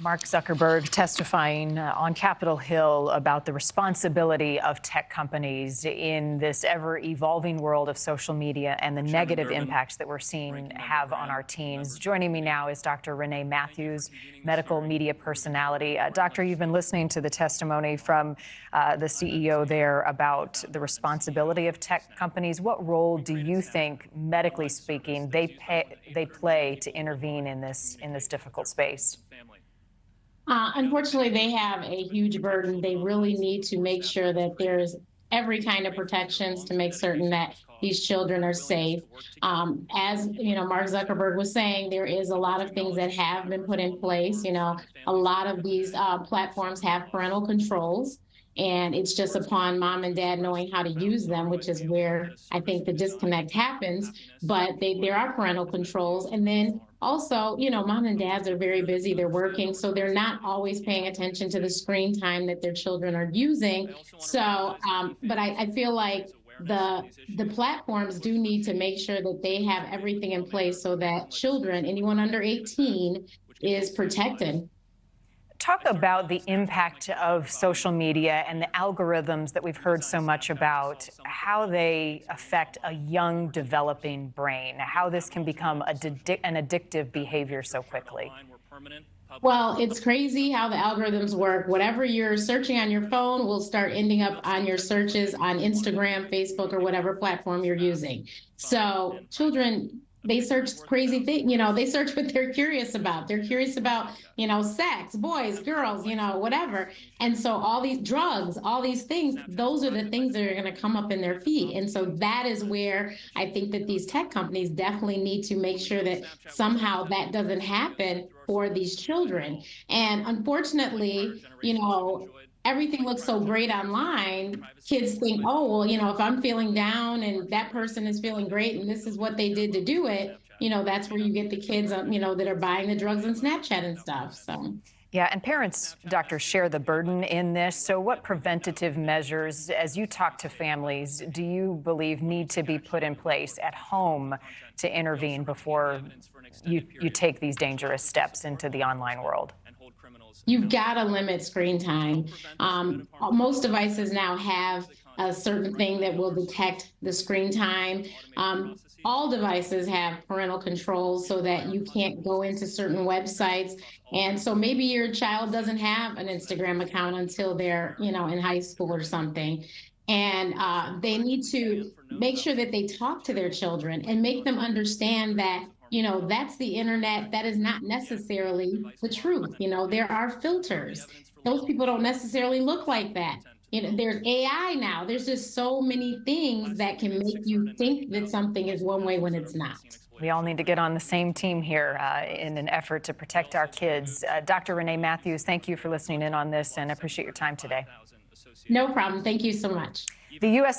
Mark Zuckerberg testifying on Capitol Hill about the responsibility of tech companies in this ever-evolving world of social media and the negative impacts that we're seeing have on our teens. Joining me now is Dr. Renee Matthews, medical media personality. Doctor, you've been listening to the testimony from the CEO there about the responsibility of tech companies. What role do you think, medically speaking, they play to intervene in this difficult space? Unfortunately, they have a huge burden. They really need to make sure that there's every kind of protections to make certain that these children are safe. As you know, Mark Zuckerberg was saying, there is a lot of things that have been put in place. A lot of these platforms have parental controls. And it's just upon mom and dad knowing how to use them, which is where I think the disconnect happens. But there are parental controls. And then also, mom and dads are very busy. They're working, so they're not always paying attention to the screen time that their children are using. So, but I feel like the platforms do need to make sure that they have everything in place so that children, anyone under 18, is protected. Talk about the impact of social media and the algorithms that we've heard so much about, how they affect a young developing brain, how this can become an addictive behavior so quickly. Well, it's crazy how the algorithms work. Whatever you're searching on your phone will start ending up on your searches on Instagram, Facebook, or whatever platform you're using. So children, they search crazy things, they search what they're curious about. They're curious about, sex, boys, girls, whatever. And so all these drugs, all these things, those are the things that are going to come up in their feed. And so that is where I think that these tech companies definitely need to make sure that somehow that doesn't happen for these children. And unfortunately, everything looks so great online. Kids think, oh, well, if I'm feeling down and that person is feeling great and this is what they did to do it, that's where you get the kids, that are buying the drugs on Snapchat and stuff. So. Yeah, and parents, doctors, share the burden in this. So what preventative measures, as you talk to families, do you believe need to be put in place at home to intervene before you take these dangerous steps into the online world? You've got to limit screen time. Most devices now have a certain thing that will detect the screen time. All devices have parental controls so that you can't go into certain websites. And so maybe your child doesn't have an Instagram account until they're, in high school or something. And they need to make sure that they talk to their children and make them understand that that's the internet. That is not necessarily the truth. There are filters. Those people don't necessarily look like that. There's AI now. There's just so many things that can make you think that something is one way when it's not. We all need to get on the same team here in an effort to protect our kids. Dr. Renee Matthews, thank you for listening in on this and appreciate your time today. No problem. Thank you so much. The U.S.